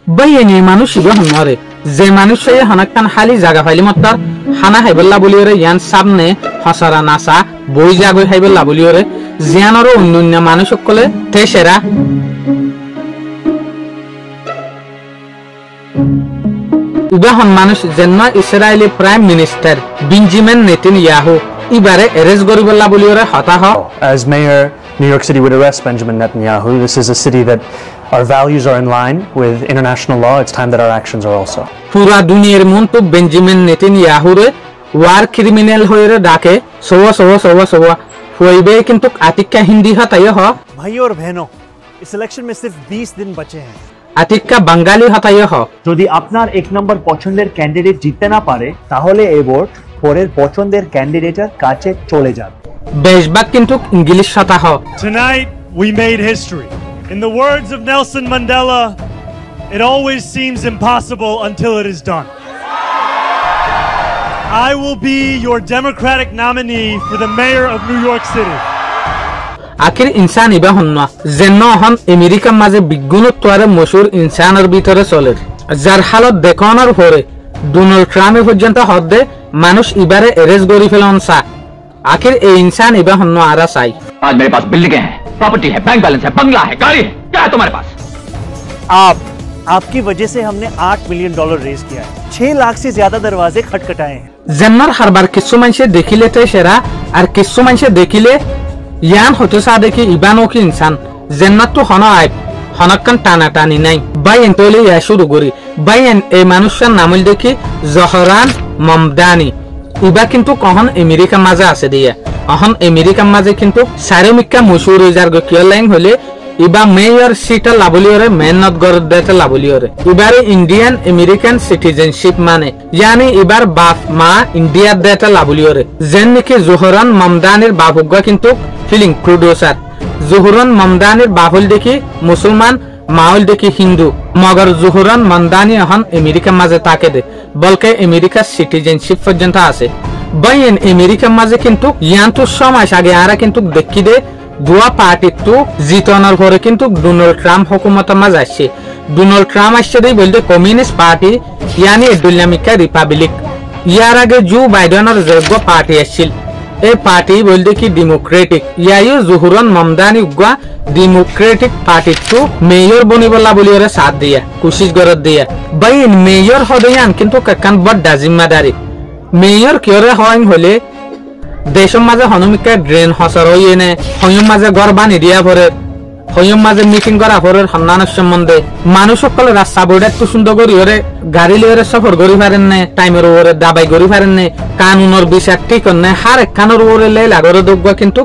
বাইনি মানুষ ইবে হনরে যে মানুষ সে হনাকান খালি জায়গা ফাইলি মত্তার খানা খাইবল্লা বলিওরে ইয়ান সামনে হসারা নাসা বই জাগই খাইবল্লা বলিওরে জিয়ানর অন্যান্য মানুষ সকলে তেসেরা ইবাহন মানুষ যেন Israeli prime minister Benjamin Netanyahu ইবারে এরেস্ট করিবল্লা বলিওরে হতাহ as mayor New York City would arrest Benjamin Netanyahu. This is a city that our values are in line with international law. It's time that our actions are also. পুরা দুনিয়ার মনতো Benjamin নেতানিয়াহুরে war criminal হইরে ডাকে সোয়া হইবে কিন্তু আতিকা হিন্দি হতায় হ भाइयों और बहनों इस इलेक्शन में सिर्फ 20 दिन बचे हैं আতিকা বাঙালি হতায় হ যদি আপনার এক নম্বর পছন্দের ক্যান্ডিডেট জিততে না পারে তাহলে এই ভোট পরের পছন্দের ক্যান্ডিডেটের কাছে চলে যাবে বেশবাক কিন্তু ইংলিশ হতা হ Tonight we made history. In the words of Nelson Mandela, it always seems impossible until it is done. I will be your Democratic nominee for the mayor of New York City. আখির ইনসান ইবা হন্না যেন হন আমেরিকার মাঝে বিজ্ঞানোত্তরে মশুর ইনসানের ভিতরে চলে যার হালত দেখানোর পরে ডোনাল্ড ট্রাম্প পর্যন্ত হদ্দে মানুষ ইবারে এরেস্ট করি ফেলন সা आखिर ए इंसान इबा हन्नो आरा साई आज मेरे पास बिल्डिंगें हैं, प्रॉपर्टी है, बैंक बैलेंस है, बंगला है, गाड़ी है, क्या है तुम्हारे पास? आपकी वजह से हमने $8 मिलियन रेज किया है 6 लाख से ज्यादा दरवाजे खटखटाए हैं जन्नर हर बार किस्सो मानसे देखिले ते शेरा और किस्सो मानसे देखिले यान होते सा देखि इबानो की इंसान जन्नत तो हनो आय हनक्कन टाना टानी नहीं बाय एंटोले या शुरू करी बाय ए मानुषर नामल देखि जहरान ममदानी ইবা কিন্তু কহন আমেরিকা মাঝে আছে দিয়া অহন আমেরিকা মাঝে কিন্তু সারমিকা মশুর হইজার কিয়লাইং হলে ইবা মেয়র সিটা লাবলিওরে মেহনত গরদেতে লাবলিওরে ইবারে ইন্ডিয়ান আমেরিকান সিটিজেনশিপ মানে यानी ইবার বাপ মা ইন্ডিয়ার দেতে লাবলিওরে যেন নাকি জোহরান মামদানির বাপগা কিন্তু ফিলিং প্রোডিউসার জোহরান মামদানির বাপল দেখি মুসলমান माहौल देखी हिंदू मगर जुहरान मंदानी हन अमेरिका माजे ताके दे बल्कि अमेरिका सिटीजनशिप पर्यंत आसे बायन अमेरिका माजे किंतु यान तो समाज आगे आरा किंतु देखी दे दुआ पार्टी तो जितनार घरे किंतु डोनाल्ड ट्रम्प हुकूमत माजे आछे डोनाल्ड ट्रम्प आछे दे बोलते कम्युनिस्ट पार्टी यानी इस्लामिक रिपब्लिक यार आगे जो बाइडेनर जगो पार्टी आछिल ए पार्टी बोलते कि डेमोक्रेटिक यायो जुहरान ममदानी उगा डेमोक्रेटिक पार्टी तो मेयर बनिबला बोलिरे साथ दिया कोशिश करत दिया भाई मेयर हदयान किंतु कक्कान बड्डा जिम्मेदारी मेयर कियरे हयन हले देशम माजे हनुमिका ड्रेन हसर होयने हयम माजे घर बानी दिया परे हयम माजे मीटिंग करा परे हन्नानर सम्बन्धे মানুষ সকল রাস্তা বড় তো সুন্দর করি ওরে গাড়ি লইরে সফর করি পারেন না টাইমের ওরে দাবাই করি পারেন না কানুনের বিচার ঠিক না হার কানুর ওরে লে লাগরে দগবা কিন্তু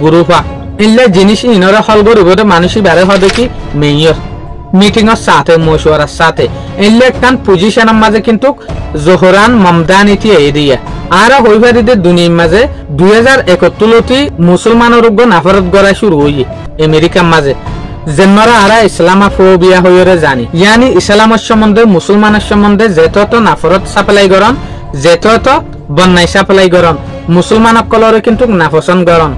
গুরুফা ইল্লে জিনিস ইনরে হল করি বড় মানুষই বারে হয় দেখি মেয়র মিটিং এর সাথে মশওয়ারার সাথে ইল্লে কান পজিশনের মাঝে কিন্তু জোহরান মমদানিটি এরিয়া আর হইবারিতে দুনিয়ার মাঝে 2071 তে মুসলমানের উপর নাফরত করা শুরু হই আমেরিকার মাঝে জেনরা আরা ইসলামোফোবিয়া হইরে জানি यानी ইসলামের সম্বন্ধে মুসলমানের সম্বন্ধে যেতত নাফরত সাপ্লাই করন যেতত বন্যাই সাপ্লাই করন মুসলমানসকলরে কিন্তু নাপছন্দ করন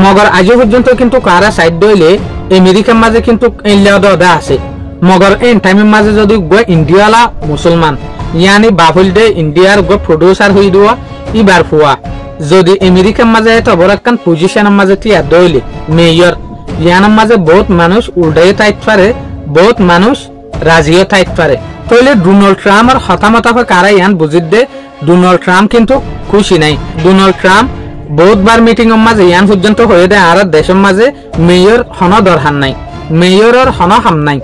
মগর আজ পর্যন্ত কিন্তু কারা সাইড দইলে আমেরিকার মাঝে কিন্তু ইল্লাদা আছে মগর এন টাইমের মাঝে যদি ইন্ডিয়ালা মুসলমান यानी বাফুল দে ইন্ডিয়ার গো প্রোডিউসার হই দুয়া ইবার ফুয়া যদি আমেরিকার মাঝে এত বড়কান পজিশনের মাঝে তিয়া দইলে মেয়র ইয়ানার মাঝে বহুত মানুষ উল্টাই তাইত পারে বহুত মানুষ রাজিও তাইত পারে তাহলে ডোনাল্ড ট্রাম্প আর হতামতা কারা ইয়ান বুঝিত দে ডোনাল্ড ট্রাম্প কিন্তু খুশি নাই ডোনাল্ড ট্রাম্প বহুতবার মিটিং এর মাঝে ইয়ান পর্যন্ত হয়ে দেয় আর দেশের মাঝে মেয়র হন দরহান নাই মেয়রের হন হাম নাই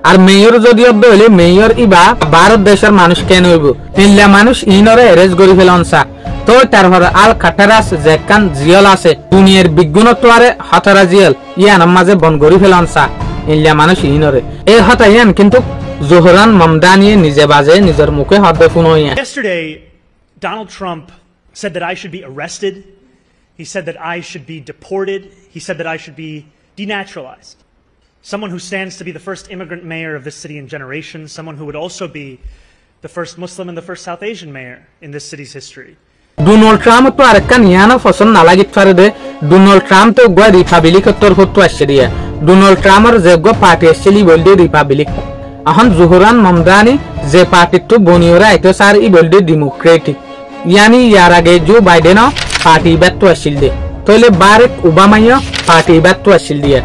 আর মেয়র যদি হলে মেয়র ইবা ভারত দেশের মানুষ কেন হইব ইল্লা মানুষ ইনরে এরেস্ট করি ফেলন সা তো তারপর আল কাটারাস জেকান জিয়াল আছে দুনিয়ার বিজ্ঞানত্বরে হাতারা জিয়াল ইয়ান মাঝে বন করি ফেলন সা ইল্লা মানুষ ইনরে এই হতা ইয়ান কিন্তু জোহরান মমদানি নিজে বাজে নিজের মুখে হদ্দে ফুনইয়া Yesterday Donald Trump said that I should be arrested. He said that I should be deported. He said that I should be denaturalized. Someone who stands to be the first immigrant mayor of this city in generations, someone who would also be the first Muslim and the first South Asian mayor in this city's history. Donald Trump তো আরেকখান ইয়ানা পছন্দ না লাগিত পারে দে Donald Trump তো রিপাবলিকের তরফ তো আসছে দিয়া Donald ট্রাম্পের যে পার্টি আসছিলি বলতে রিপাবলিক এখন জুহরান মামদানি যে পার্টিটো বনিয়রা আইতো সার ই বলদে ডেমোক্রেটিক ইয়ানি ইয়ার আগে জো বাইডেন পার্টি ব্যর্থ আসিল দে তাহলে বারেক ওবামাইও পার্টি ব্যর্থ আসিল দিয়া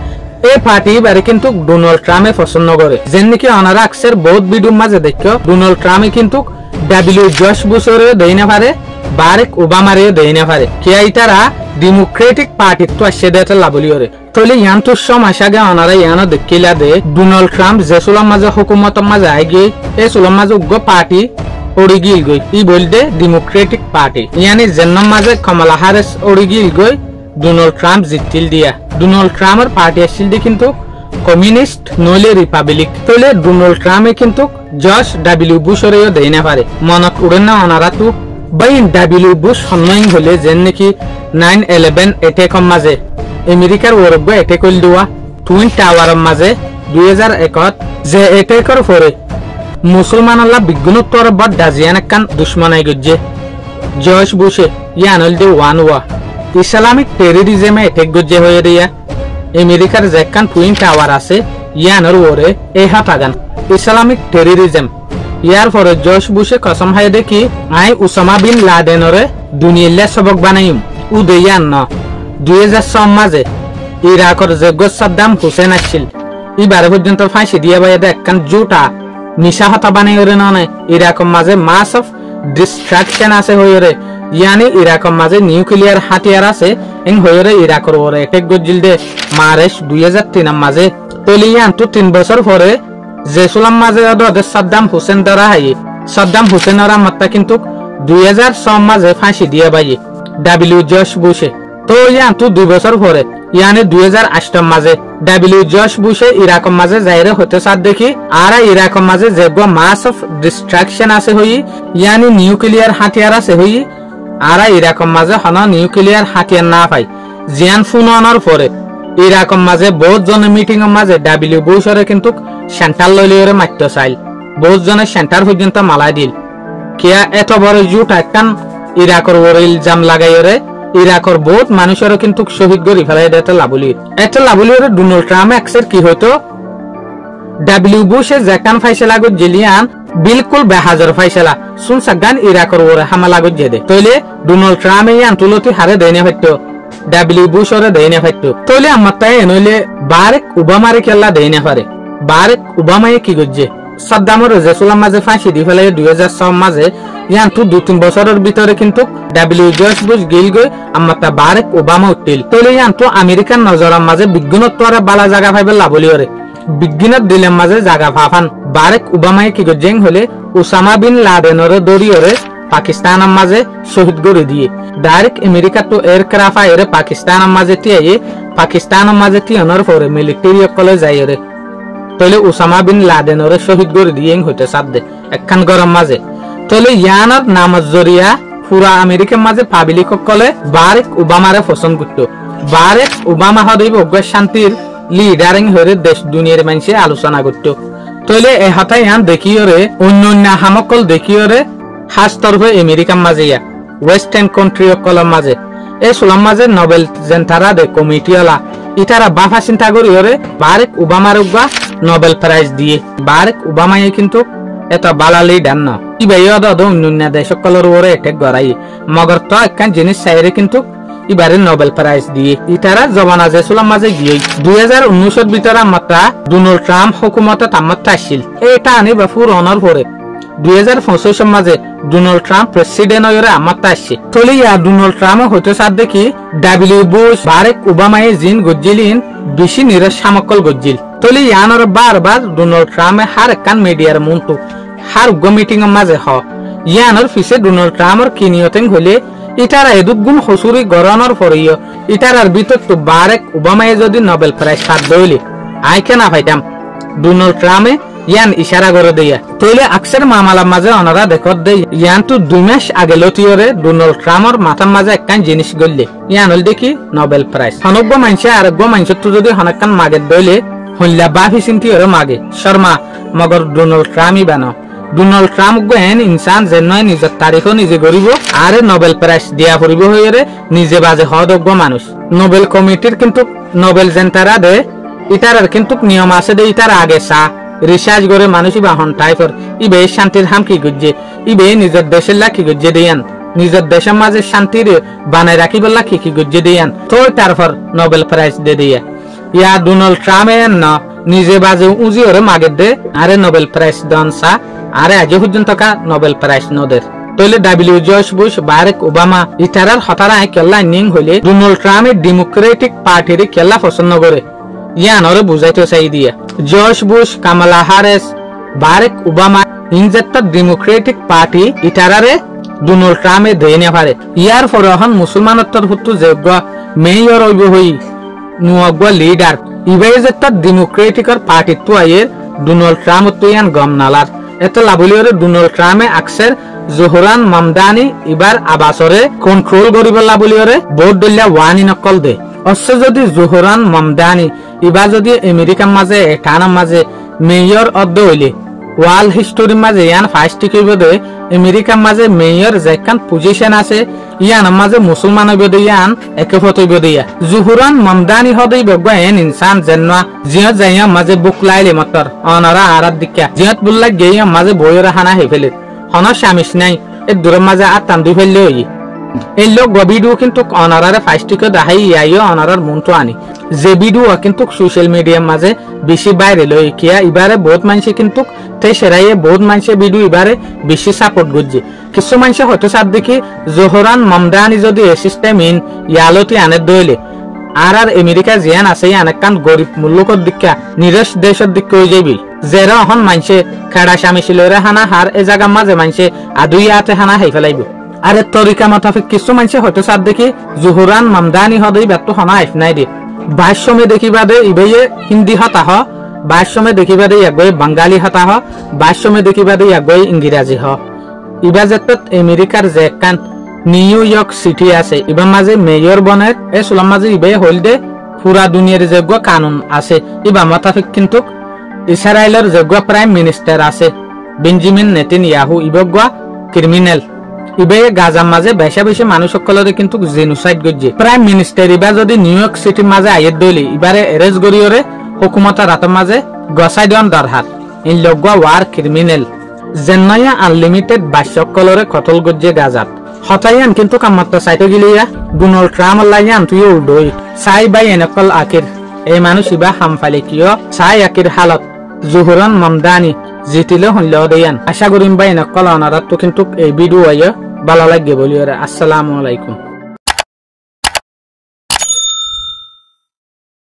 এই পার্টি বারে কিন্তু ডোনাল্ড ট্রাম্পে পছন্দ করে যেন নাকি অনারা আকসের বহুত ভিডিও মাঝে দেখো ডোনাল্ড ট্রাম্পে কিন্তু জর্জ বুশেরও দেই না পারে বারেক ওবামারেও দেই না পারে কিয়া ইতারা ডেমোক্রেটিক পার্টি তো আসে দেতে লাভলি করে তাহলে ইয়ান তো সময় আগে অনারা ইয়ানো দেখিলা দে ডোনাল্ড ট্রাম্প যে সুলাম মাঝে হুকুমতের মাঝে আই গিয়ে এই সুলাম মাঝে উগ্র পার্টি ওড়ি গিল গই ই বলতে ডেমোক্রেটিক পার্টি ইয়ানি জেন্নম মাঝে কমলা হ্যারিস ওড়ি গিল গই ডোনাল্ড ট্রাম্প জিতিল দিয়া ডোনাল্ড ট্রাম্পের পার্টি আসছিল দি কিন্তু কমিউনিস্ট নইলে রিপাবলিক তাহলে ডোনাল্ড ট্রাম্পে কিন্তু জর্জ বুশেরও দেই না পারে মনত উড়ে না অনারা তো বাই বুশ সন্মান হলে যেন নাকি 9/11 এটেকৰ মাঝে আমেৰিকাৰ ওৰগ্য এটেক কইল দুয়া টুইন টাওয়াৰেৰ মাঝে 2001 যে এটেকৰ পরে মুসলমানরা বিজ্ঞানোত্তর বড় ডাজিয়ান একখান দুশ্মনাই গজ্জে জর্জ বুশে ইয়ানল দে ওয়ান ওয়া ইসলামিক টেররিজমে এটেক গজ্জে হয়ে দিয়া আমেরিকার যে একখান টুইন টাওয়ার আছে ইয়ানর ওরে এই হাতাগান ইসলামিক টেররিজম ইয়ার পরে জর্জ বুশে কসম খাই দেখি আই উসামা বিন লাদেনরে দুনিয়ালে সবক বানাইম উ দেয়ান ন 2006 মাঝে ইরাকর যে সাদ্দাম হুসেন আসছিল ইবারে পর্যন্ত ফাঁসি দিয়ে বাইরে একখান জুটা নিশা হতা বানাই ওরে নয় ইরাকর মাঝে মাস অফ ডিস্ট্রাকশন আছে হইরে ইয়ানি ইরাকর মাঝে নিউক্লিয়ার হাতিয়ার আছে এং হইরে ইরাকর ওরে এটেক গজিল দে মার্চ 2003 মাঝে তলিয়ান তো 3 বছর পরে যে সুলাম মাঝে সাদ্দাম হুসেন দ্বারা হাই সাদ্দাম হুসেনের মাত্রা কিন্তু 2006 মাঝে ফাঁসি দিয়ে বাই জর্জ বুশে তো ইয়ান তো 2 বছর পরে ইয়ানি 2008 মাঝে জর্জ বুশে ইরাকের মাঝে যাইরে হতে সাথ দেখি আর ইরাকের মাঝে যে মাস অফ ডিস্ট্রাকশন আছে হই ইয়ানি নিউক্লিয়ার হাতিয়ার আছে হই আর ইরাকের মাঝে হন নিউক্লিয়ার হাতিয়ার না পাই জিয়ান ফুনানোর পরে ইরাকের মাঝে বহুত জনের মিটিং এর মাঝে বুশরে কিন্তু সেন্টার লইলে মাত্র চাইল বহুত জনের সেন্টার পর্যন্ত মালাই দিল কিয়া এত বড় জুট একখান ইরাকর ওরে ইলজাম লাগাইরে ইরাকর বহুত মানুষেরও কিন্তু শহীদ করি ফেলাই দেতে লাভলি ওরে ডোনাল্ড ট্রাম্প এক্সের কি হইতো বুশে যেখান ফাইসলা গো জেলিয়ান বিলকুল বেহাজর ফাইসলা শুন সাগান ইরাকর ওরে হামলা গো জেদে তইলে ডোনাল্ড ট্রাম্প এই আন্তলতি হারে দেনে হইতো বুশরে দেনে হইতো তইলে আমার তাই নইলে বারেক ওবামারে কেলা দেনে পারে বারেক ওবামায়ে কি গজ্জে সাদ্দামের রেজুলাম মাঝে ফাঁসি দি ফেলে 2006 মাঝে ইয়ান তো 2-3 বছরের ভিতরে কিন্তু জর্জ বুশ গিল গই আমাতা বারেক ওবামা উঠিল তলে ইয়ান তো আমেরিকান নজরের মাঝে বিজ্ঞানোত্তরে বালা জায়গা পাইবে লাভলি ওরে বিজ্ঞানের দিলের মাঝে জায়গা ফাফান বারেক ওবামায়ে কি গজ্জেং হলে ওসামা বিন লাদেনের দরিয়রে পাকিস্তানের মাঝে শহীদ করে দিয়ে ডাইরেক্ট আমেরিকা তো এয়ারক্রাফট আইরে পাকিস্তানের মাঝে টিয়ে পাকিস্তানের মাঝে টিয়নের পরে মিলিটারি কলে যাইরে তলে ওসামা বিন লাদেনরে শহীদ করে দিয়ে হইতে সাথ দে একখান গরম মাঝে তলে ইয়ানার নামত জরিয়া পুরা আমেরিকার মাঝে পাবলিক কলে বারেক ওবামারে পছন্দ করতো বারেক ওবামা হদইব শান্তির লিডারিং হয়ে দেশ দুনিয়ার মানুষে আলোচনা করতো তলে এ হঠাৎ ইয়ান দেখিওরে অন্য হামকল দেখিওরে হাস তরফে আমেরিকার মাঝে ইয়া ওয়েস্টার্ন কান্ট্রি কলম মাঝে এই সুলাম মাঝে নোবেল জেন্টারা দে কমিটিওয়ালা ইতারা বাফা চিন্তা করি ওরে বারেক ওবামার উগা নোবেল প্রাইজ দিয়ে বারেক ওবামায়ে কিন্তু এত বালালি ডান না ইবাইও অন্য দেশ সকলের ওরে এটেক গড়াই মগর তো একখান জিনিস চাইরে কিন্তু ইবারে নোবেল প্রাইজ দিয়ে ইতারা জবানা যে সুলাম মাঝে গিয়ে 2019 ভিতরে মাত্রা ডোনাল্ড ট্রাম্প হুকুমতে তামাত্রা আসছিল এটা আনি বাফুর অনর পরে 2025 মাঝে ডোনাল্ড ট্রাম্প প্রেসিডেন্ট হয়ে আমাত্রা আসছে তলে ইয়া ডোনাল্ড ট্রাম্প হইতে সাথ দেখি বুশ বারেক ওবামায়ে জিন গজ্জিলিন বেশি নিরাশ সামকল গজ্জিল তলে ইয়ানর বারবার ডোনাল্ড ট্রাম্পে হার একখান মিডিয়ার মন্টু হার উগ্র মিটিং এর মাঝে হ ইয়ানর ফিসে ডোনাল্ড ট্রাম্পর কিনিয়তেন হইলে ইটারা এদুক গুণ হসুরি গরানোর পরেও ইটারার ভিতর তো বারেক ওবামায়ে যদি নোবেল প্রাইজ সাথ দইলে আইকে না পাইতাম ডোনাল্ড ট্রাম্পে ইয়ান ইশারা করে দেয়া তইলে আকসের মামালার মাঝে অনারা দেখত দে ইয়ান তো 2 মাস আগে লতিয়রে ডোনাল্ড ট্রাম্পর মাথার মাঝে একখান জিনিস গললে ইয়ান হল দেখি নোবেল প্রাইজ হনব্য মানুষে আরেকব্য মানুষের তো যদি হনকান মাগে দইলে হইলা বাফি চিন্তি ওরে মাগে শর্মা মগর ডোনাল্ড ট্রাম্পই বানো ডোনাল্ড ট্রাম্প গেন ইনসান যে নয় নিজের তারিখও নিজে গরিব আর নোবেল প্রাইজ দিয়া পড়িব হইরে নিজে বাজে হদব্য মানুষ নোবেল কমিটির কিন্তু নোবেল জেন্টারা দে ইটারার কিন্তু নিয়ম আছে দে ইটার আগে চা রিসার্চ করে মানুষ ইবা হন টাইপর ইবে শান্তির হাম কি গুজে ইবে নিজের দেশের লাকি গুজে দিয়ান নিজের দেশের মাঝে শান্তির বানায় রাখি বললা কি গুজে দিয়ান তো তারপর নোবেল প্রাইজ দে দিয়া ইয়া ডোনাল্ড ট্রাম্প না নিজে বাজে উজি ওরে মাগে দে আরে নোবেল প্রাইজ দন সা আরে আজ পর্যন্ত কা নোবেল প্রাইজ নদের তইলে জর্জ বুশ বারাক ওবামা ইতারার হতারা কেল্লা নিং হইলে ডোনাল্ড ট্রাম্পের ডেমোক্রেটিক পার্টির কেল্লা পছন্দ করে ইয়ান ওরে বুঝাইতে চাই দিয়া George Bush Kamala Harris Barack Obama ইনজেক্টর ডেমোক্রেটিক পার্টি ইতারারে ডোনাল্ড ট্রাম্পে দেয় না পারে ইয়ার ফরহন মুসলমানত্বর হুতু যোগ্য মেয়র হইব হই নুয়গ্য লিডার ইবেজেক্টর ডেমোক্রেটিকর পার্টি তো আয়ের ডোনাল্ড ট্রাম্প তো ইয়ান গম নালার এত লাভলিওরে ডোনাল্ড ট্রাম্পে আকসের জোহরান মামদানি এবার আবাসরে কন্ট্রোল করিব লাভলিওরে ভোট দলিয়া ওয়ানি নকল দে অবশ্য যদি জোহরান মামদানি এবার যদি আমেরিকার মাঝে টানার মাঝে মেয়র অদ্দ হইলে ওয়ার্ল্ড হিস্টোরির মাঝে ইয়ান ফার্স্ট কইব দে আমেরিকার মাঝে মেয়র যেখান পজিশন আছে ইয়ান মাঝে মুসলমান হইব দে ইয়ান একফত হইব দিয়া জোহরান মামদানি হদই বগবা এন ইনসান জেননা জিয়ত যাইয়া মাঝে বুক লাইলে মতর অনারা আরাত দিকা জিয়ত বুল্লা গেইয়া মাঝে বইরা হানা হেফেলে হন শামিস নাই এ দূরের মাঝে আর তান্দু ফেললে হই এই লোক গবিডু কিন্তু অনারারে ফার্স্টকে দেখাই ইয়াইও অনারার মনটো আনি যে ভিডিও কিন্তু সোশ্যাল মিডিয়ার মাঝে বেশি বাইরে লই কিয়া এবারে বহুত মানুষে কিন্তু তে সেরাইয়ে বহুত মানুষে ভিডিও এবারে বেশি সাপোর্ট করছে কিছু মানুষে হয়তো সাথ দেখি জোহরান মামদানি যদি সিস্টেম ইন ইয়ালতি আনে দইলে আর আমেরিকা জিয়ান আছে অনেকখান গরিব মূল্যকর দিকা নিরস দেশের দিকে হয়ে যাবি যেরা এখন মানুষে খেড়া স্বামী শিলরে হানা হার এ জায়গার মাঝে মানুষে আদুই আতে হানা হাই ফেলাইব আরে তরিকা মোতাবেক কিছু মানুষে হয়তো সাথ দেখি জোহরান মামদানি হদই ব্যক্ত হনা আইফ নাই দে ভাষ্যমে দেখিবা দে ইবেয়ে হিন্দি হতা হ ভাষ্যমে দেখিবা দে একগৈ বাঙালি হতা হ ভাষ্যমে দেখিবা দে একগৈ ইংরাজী হ ইবা যেতত আমেরিকার যে কান নিউ ইয়র্ক সিটি আছে ইবার মাঝে মেয়র বনের এ সুলাম মাঝে ইবে হইল দে পুরা দুনিয়ার যোগ্য কানুন আছে ইবা মোতাবেক কিন্তু ইসরায়েলের যোগ্য প্রাইম মিনিস্টার আছে বেঞ্জামিন নেতানিয়াহু ইবগা ক্রিমিনাল ইবে গাজার মাঝে বেশা বেশি মানুষ সকলরে কিন্তু জেনোসাইড গজ্জে প্রাইম মিনিস্টার ইবা যদি নিউ ইয়র্ক সিটির মাঝে আইয়ের দইলি ইবারে এরেস্ট গরিয়রে হুকুমতের রাতের মাঝে গসাই দেওয়ান দরহার ইন লগা ওয়ার ক্রিমিনাল জেন্নায়া আনলিমিটেড বাসকলরে কতল গজ্জে গাজাত হতাইয়ান কিন্তু কামাত্তা সাইতে গিলিয়া ডোনাল্ড ট্রাম্প লাইয়ান তুই উল্ডই সাই বাই এনেকল আকির এই মানুষ ইবা হামফালে কিয় সাই আকির হালত জোহরান মামদানি জিতিলে হইলেও দেয়ান আশা করিম বাই এনেকল অনারাত তো কিন্তু এই ভিডিও আইয়া ভালো লাগে বলিও আসসালামু আলাইকুম।